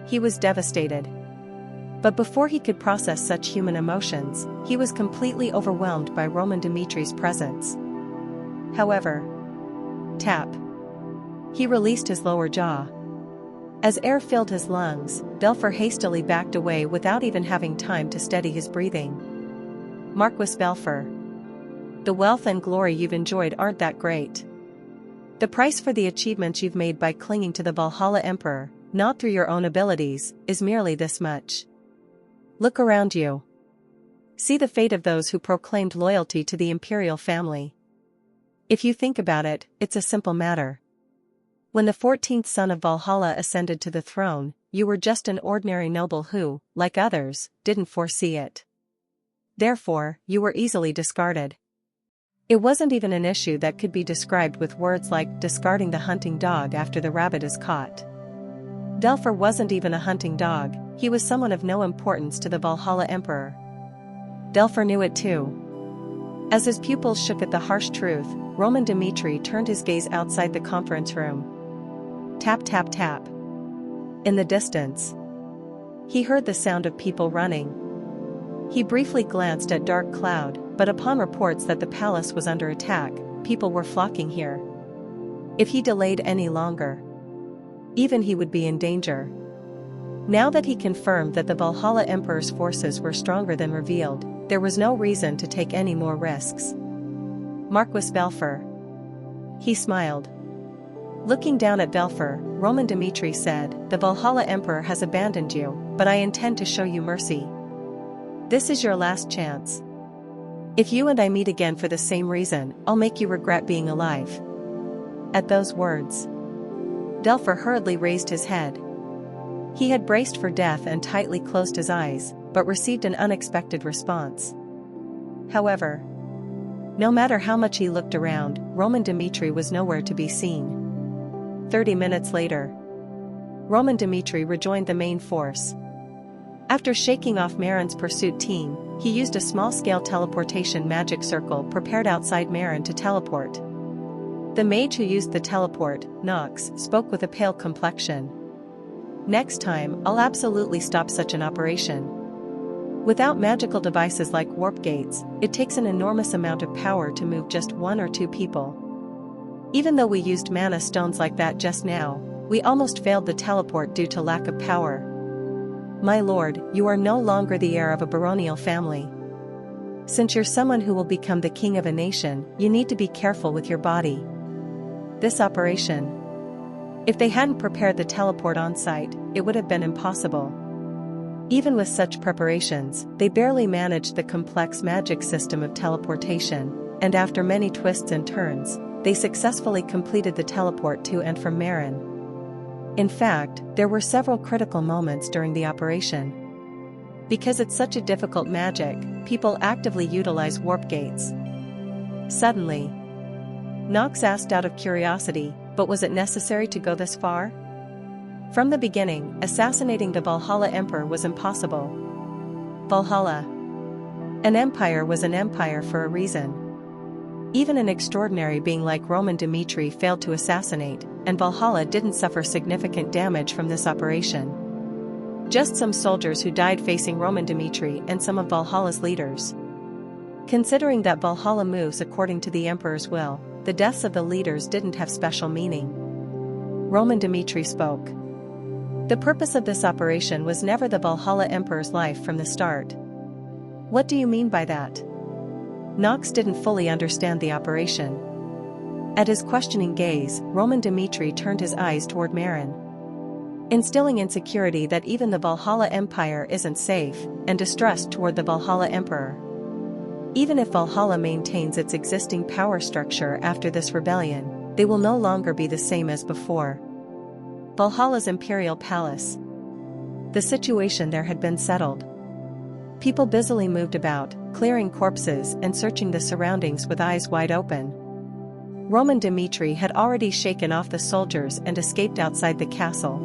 He was devastated. But before he could process such human emotions, he was completely overwhelmed by Roman Dmitri's presence. However, tap. He released his lower jaw. As air filled his lungs, Belfer hastily backed away without even having time to steady his breathing. Marquis Belfer. The wealth and glory you've enjoyed aren't that great. The price for the achievements you've made by clinging to the Valhalla Emperor, not through your own abilities, is merely this much. Look around you. See the fate of those who proclaimed loyalty to the imperial family. If you think about it, it's a simple matter. When the 14th son of Valhalla ascended to the throne, you were just an ordinary noble who, like others, didn't foresee it. Therefore, you were easily discarded. It wasn't even an issue that could be described with words like discarding the hunting dog after the rabbit is caught. Delphur wasn't even a hunting dog, he was someone of no importance to the Valhalla Emperor. Delphur knew it too. As his pupils shook at the harsh truth, Roman Dmitri turned his gaze outside the conference room. Tap tap tap. In the distance, he heard the sound of people running. He briefly glanced at Dark Cloud, but upon reports that the palace was under attack, people were flocking here. If he delayed any longer, even he would be in danger. Now that he confirmed that the Valhalla Emperor's forces were stronger than revealed, there was no reason to take any more risks. Marquis Belfer. He smiled. Looking down at Belfer, Roman Dmitri said, "The Valhalla Emperor has abandoned you, but I intend to show you mercy. This is your last chance. If you and I meet again for the same reason, I'll make you regret being alive." At those words, Delphur hurriedly raised his head. He had braced for death and tightly closed his eyes, but received an unexpected response. However, no matter how much he looked around, Roman Dmitri was nowhere to be seen. 30 minutes later, Roman Dmitri rejoined the main force. After shaking off Marin's pursuit team, he used a small-scale teleportation magic circle prepared outside Marin to teleport. The mage who used the teleport, Nox, spoke with a pale complexion. "Next time, I'll absolutely stop such an operation. Without magical devices like warp gates, it takes an enormous amount of power to move just one or two people. Even though we used mana stones like that just now, we almost failed the teleport due to lack of power. My lord, you are no longer the heir of a baronial family. Since you're someone who will become the king of a nation, you need to be careful with your body. This operation. If they hadn't prepared the teleport on site, it would have been impossible. Even with such preparations, they barely managed the complex magic system of teleportation, and after many twists and turns, they successfully completed the teleport to and from Marin. In fact, there were several critical moments during the operation. Because it's such a difficult magic, people actively utilize warp gates. Suddenly, Nox asked out of curiosity, but was it necessary to go this far? From the beginning, assassinating the Valhalla Emperor was impossible. Valhalla. An empire was an empire for a reason. Even an extraordinary being like Roman Dmitri failed to assassinate, and Valhalla didn't suffer significant damage from this operation. Just some soldiers who died facing Roman Dmitri and some of Valhalla's leaders. Considering that Valhalla moves according to the Emperor's will, the deaths of the leaders didn't have special meaning. Roman Dmitri spoke. The purpose of this operation was never the Valhalla Emperor's life from the start. What do you mean by that? Nox didn't fully understand the operation. At his questioning gaze, Roman Dmitri turned his eyes toward Marin, instilling insecurity that even the Valhalla Empire isn't safe, and distrust toward the Valhalla Emperor. Even if Valhalla maintains its existing power structure after this rebellion, they will no longer be the same as before. Valhalla's imperial palace. The situation there had been settled. People busily moved about, clearing corpses and searching the surroundings with eyes wide open. Roman Dmitri had already shaken off the soldiers and escaped outside the castle.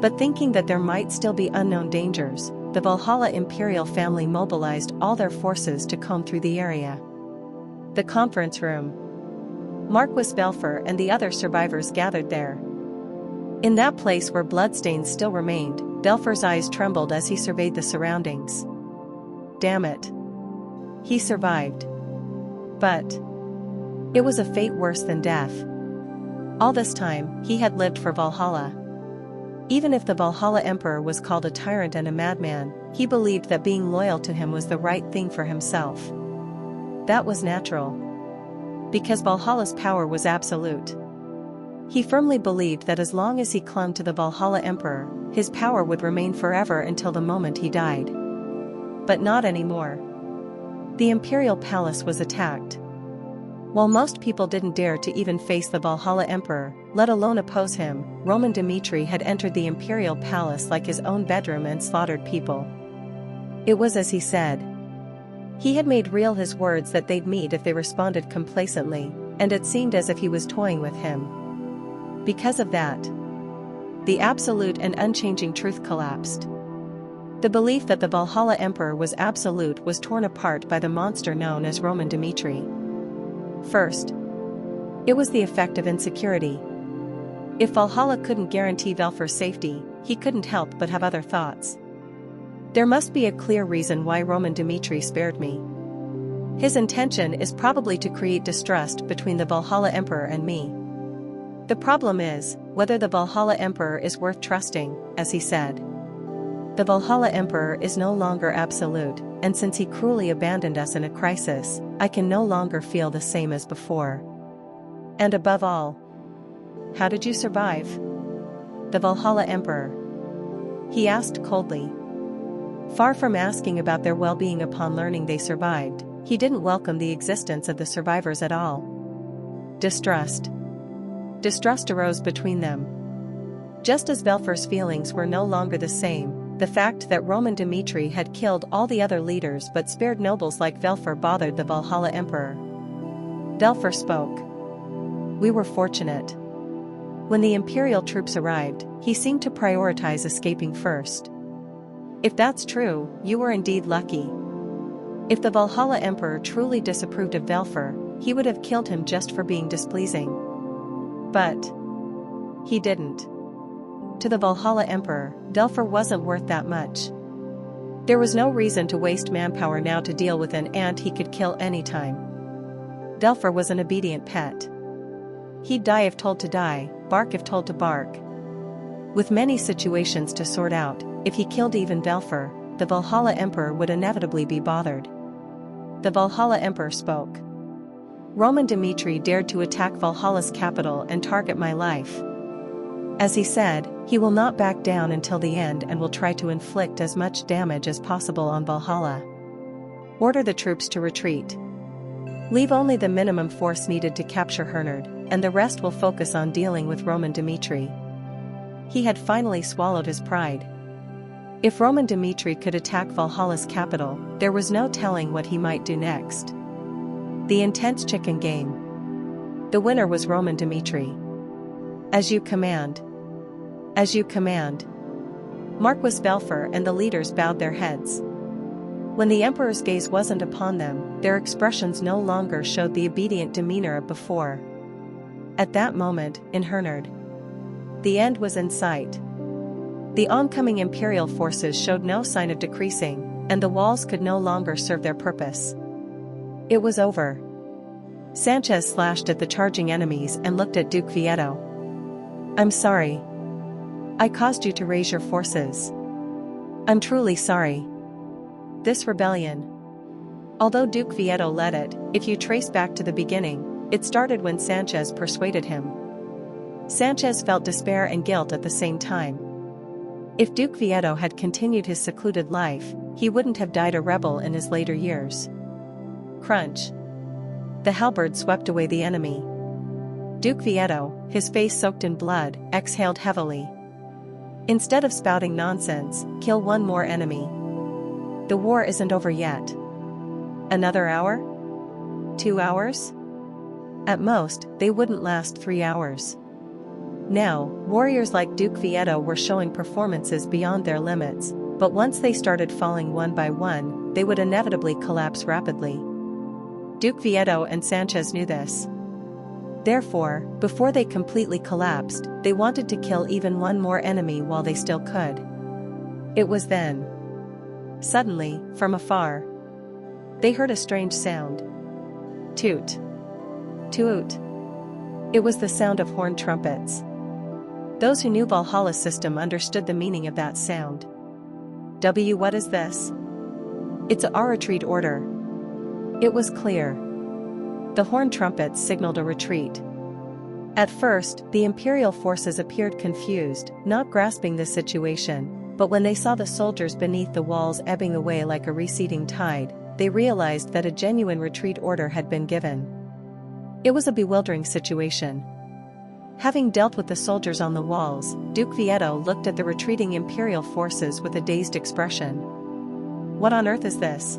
But thinking that there might still be unknown dangers, the Valhalla imperial family mobilized all their forces to comb through the area. The conference room. Marquis Belfer and the other survivors gathered there. In that place where bloodstains still remained, Belfer's eyes trembled as he surveyed the surroundings. Damn it. He survived. But it was a fate worse than death. All this time, he had lived for Valhalla. Even if the Valhalla Emperor was called a tyrant and a madman, he believed that being loyal to him was the right thing for himself. That was natural. Because Valhalla's power was absolute. He firmly believed that as long as he clung to the Valhalla Emperor, his power would remain forever until the moment he died. But not anymore. The imperial palace was attacked. While most people didn't dare to even face the Valhalla Emperor, let alone oppose him, Roman Dmitri had entered the imperial palace like his own bedroom and slaughtered people. It was as he said. He had made real his words that they'd meet if they responded complacently, and it seemed as if he was toying with him. Because of that, the absolute and unchanging truth collapsed. The belief that the Valhalla Emperor was absolute was torn apart by the monster known as Roman Dmitri. First, it was the effect of insecurity. If Valhalla couldn't guarantee Velfor's safety, he couldn't help but have other thoughts. There must be a clear reason why Roman Dmitri spared me. His intention is probably to create distrust between the Valhalla Emperor and me. The problem is, whether the Valhalla Emperor is worth trusting, as he said. The Valhalla Emperor is no longer absolute, and since he cruelly abandoned us in a crisis, I can no longer feel the same as before. And above all, how did you survive? The Valhalla Emperor. He asked coldly. Far from asking about their well-being upon learning they survived, he didn't welcome the existence of the survivors at all. Distrust. Distrust arose between them. Just as Velfor's feelings were no longer the same, the fact that Roman Dmitri had killed all the other leaders but spared nobles like Velfor bothered the Valhalla Emperor. Velfor spoke. We were fortunate. When the imperial troops arrived, he seemed to prioritize escaping first. If that's true, you were indeed lucky. If the Valhalla Emperor truly disapproved of Velfor, he would have killed him just for being displeasing. But he didn't. To the Valhalla Emperor, Velfor wasn't worth that much. There was no reason to waste manpower now to deal with an ant he could kill anytime. Velfor was an obedient pet. He'd die if told to die, bark if told to bark. With many situations to sort out, if he killed even Velfor, the Valhalla Emperor would inevitably be bothered. The Valhalla Emperor spoke. Roman Dmitri dared to attack Valhalla's capital and target my life. As he said, he will not back down until the end and will try to inflict as much damage as possible on Valhalla. Order the troops to retreat. Leave only the minimum force needed to capture Hernard, and the rest will focus on dealing with Roman Dmitri. He had finally swallowed his pride. If Roman Dmitri could attack Valhalla's capital, there was no telling what he might do next. The intense chicken game. The winner was Roman Dmitri. As you command. As you command. Marquis Velfor and the leaders bowed their heads. When the emperor's gaze wasn't upon them, their expressions no longer showed the obedient demeanor of before. At that moment, in Hernard, the end was in sight. The oncoming imperial forces showed no sign of decreasing, and the walls could no longer serve their purpose. It was over. Sanchez slashed at the charging enemies and looked at Duke Vieto. I'm sorry. I caused you to raise your forces. I'm truly sorry. This rebellion. Although Duke Vieto led it, if you trace back to the beginning, it started when Sanchez persuaded him. Sanchez felt despair and guilt at the same time. If Duke Vieto had continued his secluded life, he wouldn't have died a rebel in his later years. Crunch. The halberd swept away the enemy. Duke Vieto, his face soaked in blood, exhaled heavily. Instead of spouting nonsense, kill one more enemy. The war isn't over yet. Another hour? 2 hours? At most, they wouldn't last 3 hours. Now, warriors like Duke Vieto were showing performances beyond their limits, but once they started falling one by one, they would inevitably collapse rapidly. Duke Vieto and Sanchez knew this. Therefore, before they completely collapsed, they wanted to kill even one more enemy while they still could. It was then. Suddenly, from afar, they heard a strange sound. Toot. Toot. It was the sound of horn trumpets. Those who knew Valhalla's system understood the meaning of that sound. What is this? It's a retreat order. It was clear. The horn trumpets signaled a retreat. At first, the Imperial forces appeared confused, not grasping the situation, but when they saw the soldiers beneath the walls ebbing away like a receding tide, they realized that a genuine retreat order had been given. It was a bewildering situation. Having dealt with the soldiers on the walls, Duke Vieto looked at the retreating Imperial forces with a dazed expression. What on earth is this?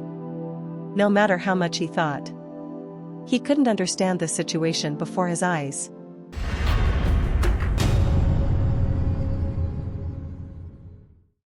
No matter how much he thought, he couldn't understand the situation before his eyes.